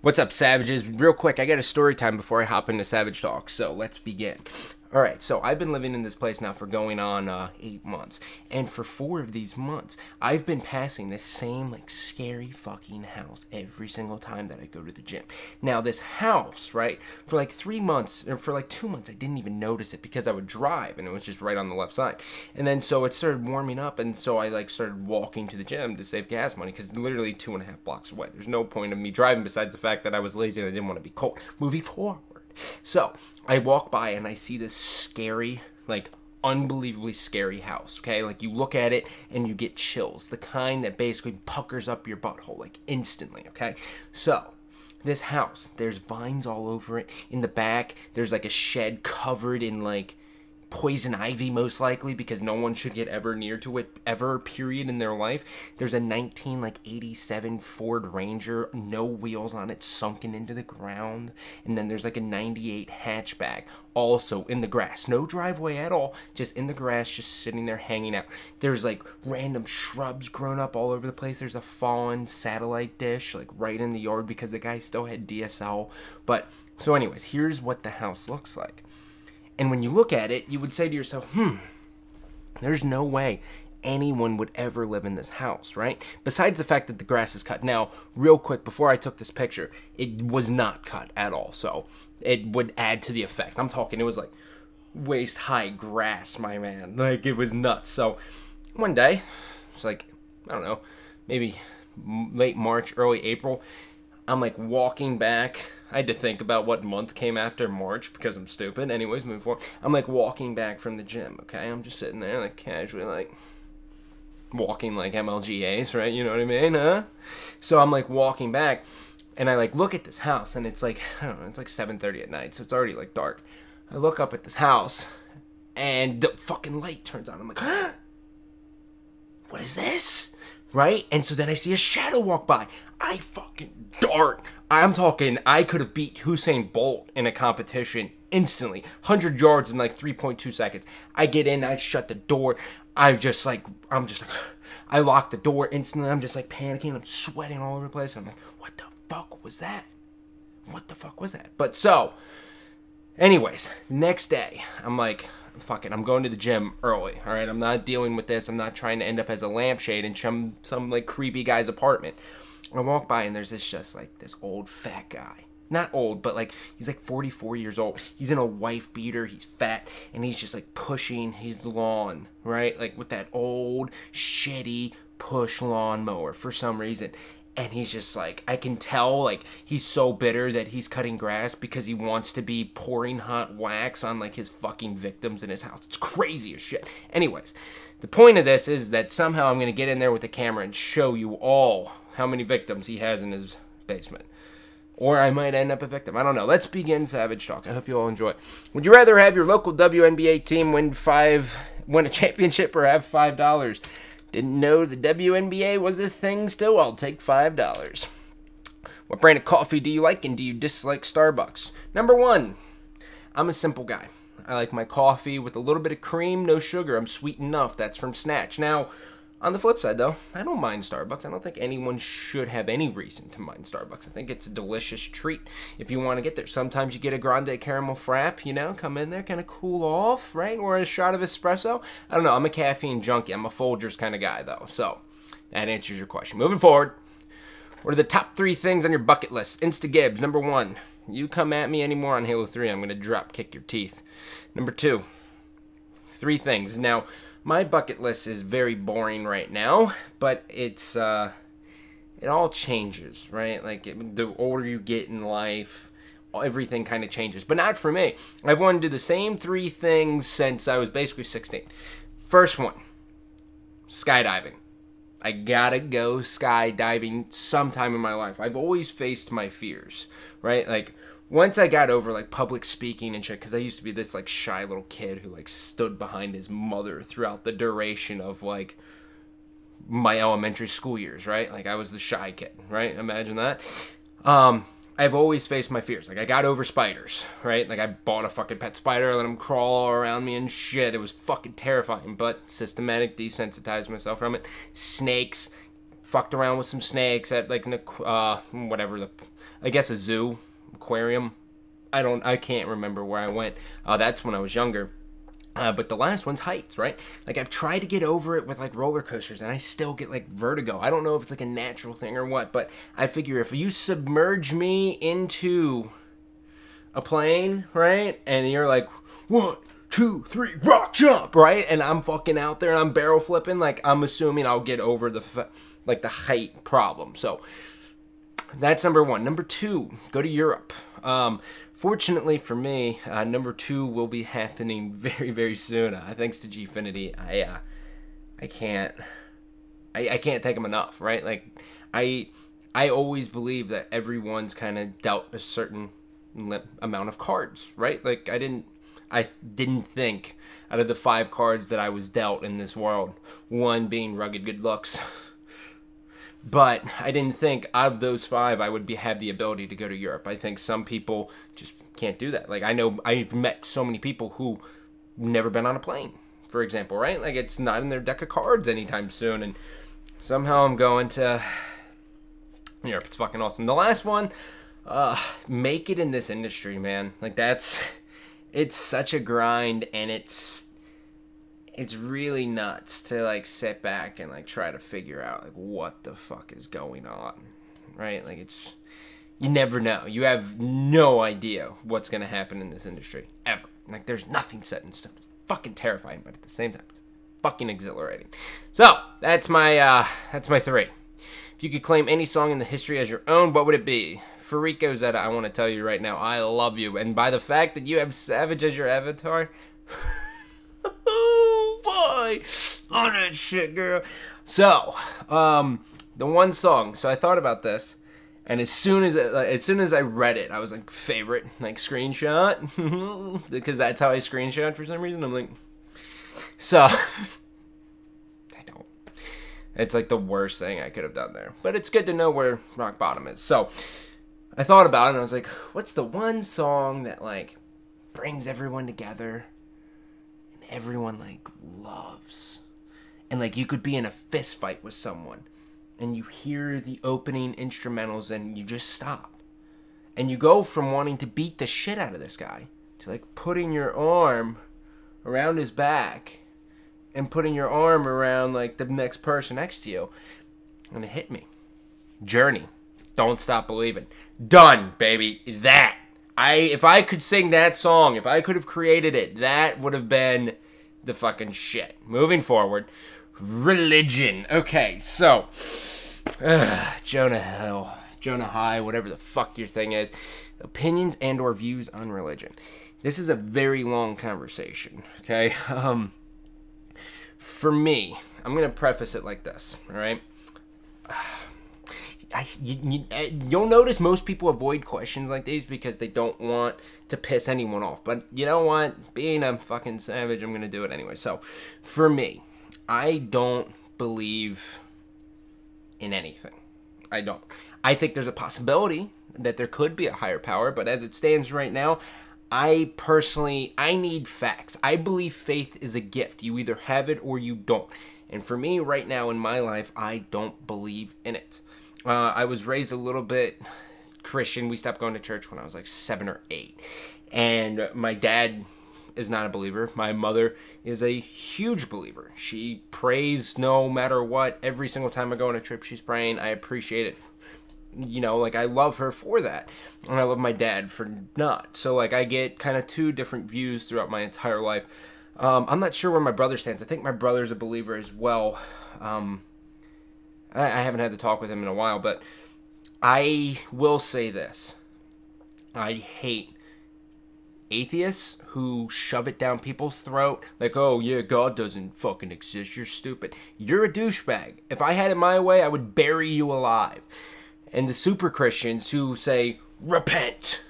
What's up, Savages? Real quick, I got a story time before I hop into Savage Talk, so let's begin. Alright, so I've been living in this place now for going on 8 months, and for 4 of these months, I've been passing this same, scary fucking house every single time that I go to the gym. Now, this house, right, for 3 months, or for 2 months, I didn't even notice it because I would drive, and it was just right on the left side. And then, so it started warming up, and so I, started walking to the gym to save gas money, because it's literally 2.5 blocks away. There's no point of me driving besides the fact that I was lazy and I didn't want to be cold. Moving forward. So, I walk by and I see this scary, unbelievably scary house, okay? You look at it and you get chills. The kind that basically puckers up your butthole, instantly, okay? So, this house, there's vines all over it. In the back, there's, a shed covered in, poison ivy, most likely, because no one should get ever near to it, ever, period, in their life. There's a 1987 Ford Ranger, no wheels on it, sunken into the ground. And then there's a 98 hatchback, also in the grass. No driveway at all, just in the grass, just sitting there hanging out. There's, random shrubs grown up all over the place. There's a fallen satellite dish, right in the yard, because the guy still had DSL. But, so anyways, here's what the house looks like. And when you look at it, you would say to yourself, there's no way anyone would ever live in this house, right? Besides the fact that the grass is cut. Now, real quick, before I took this picture, it was not cut at all, so it would add to the effect. I'm talking, it was waist-high grass, my man. It was nuts. So, one day, it's I don't know, maybe late March, early April, I'm walking back. I had to think about what month came after March because I'm stupid. Anyways, moving forward. I'm walking back from the gym, okay? I'm just sitting there casually walking MLGAs, right? You know what I mean, huh? So I'm walking back and I look at this house and it's I don't know, it's 7:30 at night, so it's already dark. I look up at this house and the fucking light turns on. I'm huh? What is this? Right? And so then I see a shadow walk by. I fucking dart. I'm talking, I could have beat Usain Bolt in a competition instantly. 100 yards in 3.2 seconds. I get in, I shut the door. I lock the door instantly. I'm just panicking. I'm sweating all over the place. I'm what the fuck was that? What the fuck was that? But so, anyways, next day, I'm fuck it, I'm going to the gym early, alright? I'm not dealing with this. I'm not trying to end up as a lampshade in some creepy guy's apartment. I walk by and there's this old fat guy. Not old, but he's 44 years old. He's in a wife beater, he's fat, and he's just pushing his lawn, right? With that old, shitty push lawnmower for some reason. And he's just I can tell, he's so bitter that he's cutting grass because he wants to be pouring hot wax on, his fucking victims in his house. It's crazy as shit. Anyways, the point of this is that somehow I'm going to get in there with the camera and show you all how many victims he has in his basement. Or I might end up a victim. I don't know. Let's begin Savage Talk. I hope you all enjoy. Would you rather have your local WNBA team win a championship or have $5? Didn't know the WNBA was a thing still? I'll take $5. What brand of coffee do you like and do you dislike Starbucks? Number 1, I'm a simple guy. I like my coffee with a little bit of cream, no sugar. I'm sweet enough. That's from Snatch. Now, on the flip side, though, I don't mind Starbucks. I don't think anyone should have any reason to mind Starbucks. I think it's a delicious treat if you want to get there. Sometimes you get a grande caramel frap, come in there, kind of cool off, right? Or a shot of espresso. I don't know. I'm a caffeine junkie. I'm a Folgers kind of guy, though. So, that answers your question. Moving forward, what are the top 3 things on your bucket list? Insta Gibbs, number 1. You come at me anymore on Halo 3, I'm going to drop kick your teeth. Number 2, 3 things. Now, my bucket list is very boring right now, but it's, it all changes, right? The older you get in life, everything kind of changes. But not for me. I've wanted to do the same 3 things since I was basically 16. First one, skydiving. I gotta go skydiving sometime in my life. I've always faced my fears, right? Once I got over public speaking and shit, because I used to be this shy little kid who stood behind his mother throughout the duration of my elementary school years, right? I was the shy kid, right? Imagine that. I've always faced my fears. I got over spiders, right? I bought a fucking pet spider, I let him crawl all around me and shit. It was fucking terrifying, but systematic desensitized myself from it. Snakes, fucked around with some snakes at like an I guess a zoo, aquarium. I can't remember where I went. That's when I was younger. But the last one's heights, right? Like, I've tried to get over it with, like, roller coasters, and I still get, like, vertigo. I don't know if it's, like, a natural thing or what, but I figure if you submerge me into a plane, right, and you're like, 1, 2, 3, rock jump, right, and I'm fucking out there and I'm barrel flipping, like, I'm assuming I'll get over the height problem. So that's number 1. Number 2, go to Europe. Fortunately for me, number 2 will be happening very, very soon. Thanks to Gfinity, I can't take them enough, right? Like, I always believe that everyone's kind of dealt a certain amount of cards, right? Like, I didn't think out of the 5 cards that I was dealt in this world, 1 being rugged good looks. But I didn't think out of those 5 I would have the ability to go to Europe. I think some people just can't do that. Like, I know I've met so many people who never been on a plane, for example, right? Like, it's not in their deck of cards anytime soon, and somehow I'm going to Europe. It's fucking awesome. The last one, make it in this industry, man. Like, it's such a grind, and it's really nuts to, like, sit back and, like, try to figure out, like, what the fuck is going on, right? Like, you never know. You have no idea what's going to happen in this industry, ever. Like, there's nothing set in stone. It's fucking terrifying, but at the same time, it's fucking exhilarating. So, that's my 3. If you could claim any song in the history as your own, what would it be? Farico Zeta, I want to tell you right now, I love you. And by the fact that you have Savage as your avatar... Oh boy, love that shit, girl. So, the one song. So I thought about this, and as soon as I read it, I was like, favorite, like, screenshot, because that's how I screenshot for some reason. I'm like, so I don't. It's like the worst thing I could have done there, but it's good to know where rock bottom is. So I thought about it, and I was like, what's the one song that, like, brings everyone together? Everyone, like, loves, and, like, you could be in a fist fight with someone and you hear the opening instrumentals and you just stop, and you go from wanting to beat the shit out of this guy to, like, putting your arm around his back and putting your arm around, like, the next person next to you. And it hit me. Journey, Don't Stop Believing. Done, baby. If I could sing that song, if I could have created it, that would have been the fucking shit. Moving forward, religion. Okay, so, Jonah High, whatever the fuck your thing is. Opinions and or views on religion. This is a very long conversation, okay? For me, I'm going to preface it like this, all right? You'll notice most people avoid questions like these because they don't want to piss anyone off. But you know what? Being a fucking savage, I'm going to do it anyway. So, for me, I don't believe in anything. I don't. I think there's a possibility that there could be a higher power, but as it stands right now, I need facts. I believe faith is a gift. You either have it or you don't. And for me, right now in my life, I don't believe in it. I was raised a little bit Christian. We stopped going to church when I was like 7 or 8. And my dad is not a believer. My mother is a huge believer. She prays no matter what. Every single time I go on a trip, she's praying. I appreciate it. You know, like, I love her for that. And I love my dad for not. So, like, I get kind of 2 different views throughout my entire life. I'm not sure where my brother stands. I think my brother's a believer as well. I haven't had to talk with him in a while, but I will say this. I hate atheists who shove it down people's throat. Like, oh, yeah, God doesn't fucking exist. You're stupid. You're a douchebag. If I had it my way, I would bury you alive. And the super Christians who say, repent,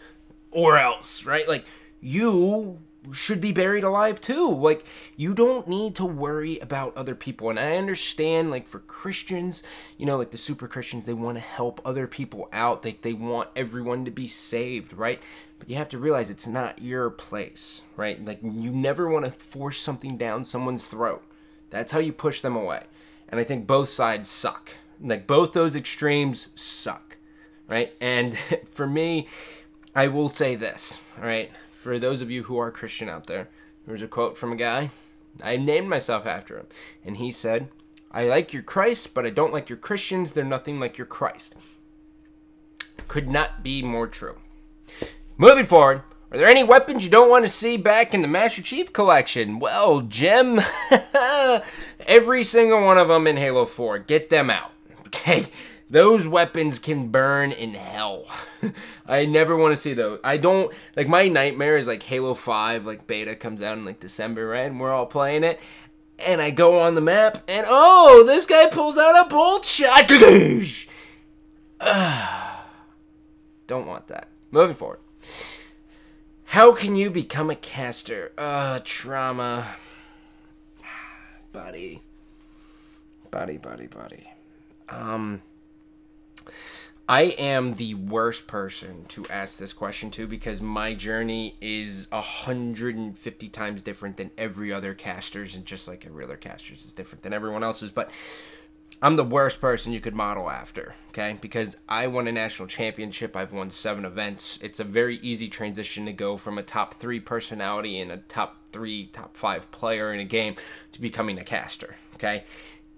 or else, right? Like, you should be buried alive too. Like, you don't need to worry about other people. And I understand, like, for Christians, you know, like the super Christians, they want to help other people out. They want everyone to be saved, right? But you have to realize it's not your place, right? Like, you never want to force something down someone's throat. That's how you push them away. And I think both sides suck. Like, both those extremes suck, right? And for me, I will say this, all right? For those of you who are Christian out there, there's a quote from a guy. I named myself after him. And he said, "I like your Christ, but I don't like your Christians. They're nothing like your Christ." Could not be more true. Moving forward, are there any weapons you don't want to see back in the Master Chief Collection? Well, Jim, every single one of them in Halo 4. Get them out. Okay? Those weapons can burn in hell. I never want to see those. I don't, like, my nightmare is, like, Halo 5, like, beta comes out in, like, December, right? And we're all playing it. And I go on the map, and, oh, this guy pulls out a bolt shot. Don't want that. Moving forward. How can you become a caster? Trauma. Buddy. I am the worst person to ask this question to because my journey is 150 times different than every other caster's, and just like every other caster's is different than everyone else's, but I'm the worst person you could model after, okay? Because I won a national championship. I've won 7 events. It's a very easy transition to go from a top 3 personality and a top 5 player in a game to becoming a caster, okay?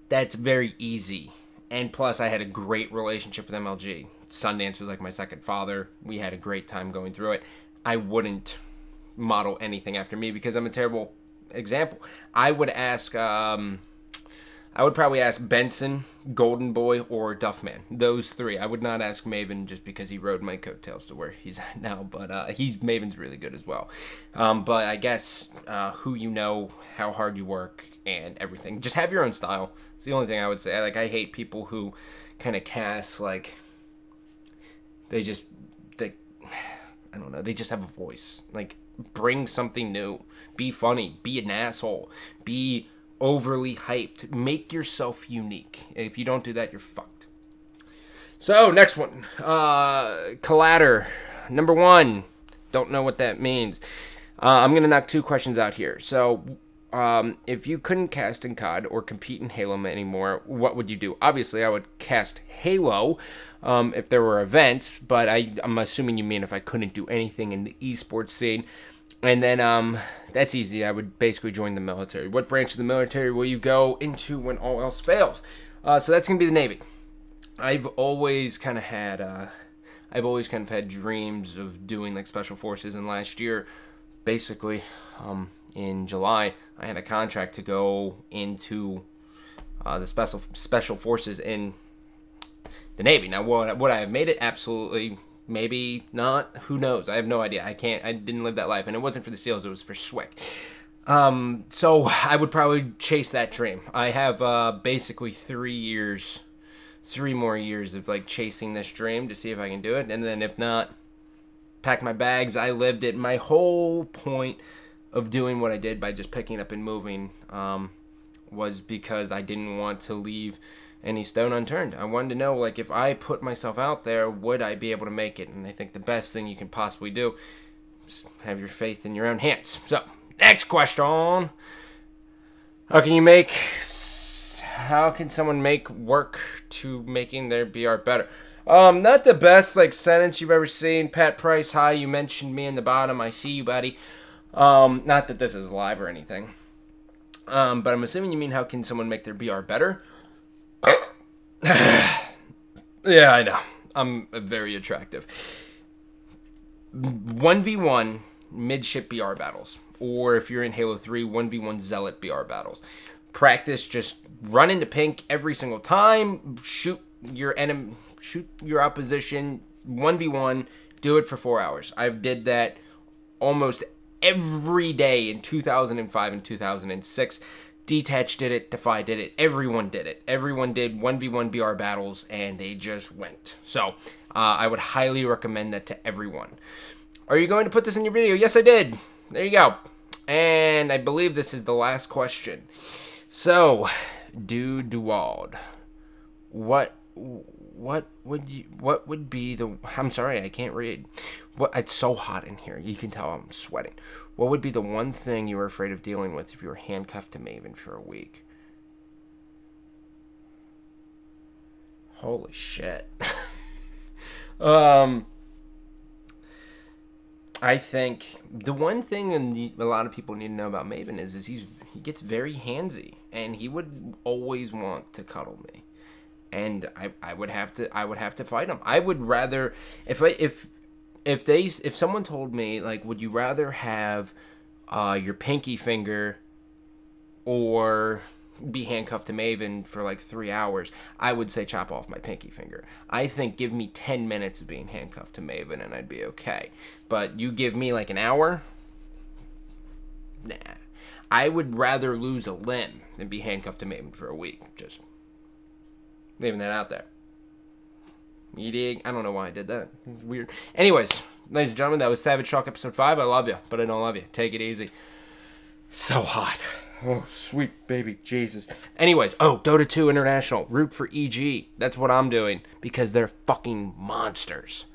That's very easy. And plus, I had a great relationship with MLG. Sundance was like my second father. We had a great time going through it. I wouldn't model anything after me because I'm a terrible example. I would probably ask Benson, Golden Boy, or Duffman. Those 3. I would not ask Maven just because he rode my coattails to where he's at now. But Maven's really good as well. But I guess who you know, how hard you work, and everything. Just have your own style. It's the only thing I would say. Like, I hate people who kind of cast, like, I don't know, they just have a voice. Like, bring something new. Be funny. Be an asshole. Be overly hyped. Make yourself unique. If you don't do that, you're fucked. So, next one. Collater. Number 1. Don't know what that means. I'm going to knock 2 questions out here. So, if you couldn't cast in COD or compete in Halo anymore, what would you do? Obviously, I would cast Halo if there were events, but I'm assuming you mean if I couldn't do anything in the esports scene. And then, that's easy. I would basically join the military. What branch of the military will you go into when all else fails? So that's going to be the Navy. I've always kind of had dreams of doing, like, special forces. And last year, basically, in July, I had a contract to go into the special forces in the Navy. Now, would I have made it? Absolutely. Maybe not. Who knows? I have no idea. I didn't live that life. And it wasn't for the SEALs. It was for SWIC. So I would probably chase that dream. I have basically 3 more years of, like, chasing this dream to see if I can do it. And then if not, pack my bags. I lived it. My whole point of doing what I did by just picking up and moving was because I didn't want to leave any stone unturned. I wanted to know, like, if I put myself out there, would I be able to make it? And I think the best thing you can possibly do is have your faith in your own hands. So, next question. How can someone make work to making their BR better? Not the best, like, sentence you've ever seen. Pat Price, hi, you mentioned me in the bottom. I see you, buddy. Not that this is live or anything. But I'm assuming you mean how can someone make their BR better? Yeah, I know. I'm very attractive. 1v1 midship BR battles. Or if you're in Halo 3, 1v1 Zealot BR battles. Practice, just run into pink every single time. Shoot your opposition 1v1. Do it for 4 hours. I've did that almost every day in 2005 and 2006. Detach did it. Defy did it. Everyone did it. Everyone did 1v1 BR battles, and they just went. So, I would highly recommend that to everyone. Are you going to put this in your video? Yes, I did. There you go. And I believe this is the last question. So, Duwald, what would be the... I'm sorry, I can't read. It's so hot in here. You can tell I'm sweating. What would be the one thing you were afraid of dealing with if you were handcuffed to Maven for a week? Holy shit. I think the one thing a lot of people need to know about Maven is he gets very handsy, and he would always want to cuddle me, and I would have to fight him. I would rather if someone told me, like, would you rather have your pinky finger or be handcuffed to Maven for like 3 hours, I would say chop off my pinky finger. I think give me 10 minutes of being handcuffed to Maven and I'd be okay. But you give me like an hour? Nah. I would rather lose a limb than be handcuffed to Maven for a week. Just leaving that out there. You dig? I don't know why I did that. It's weird. Anyways, ladies and gentlemen, that was Savage Talk episode 5. I love you, but I don't love you. Take it easy. So hot. Oh, sweet baby Jesus. Anyways, Dota 2 International. Root for EG. That's what I'm doing because they're fucking monsters.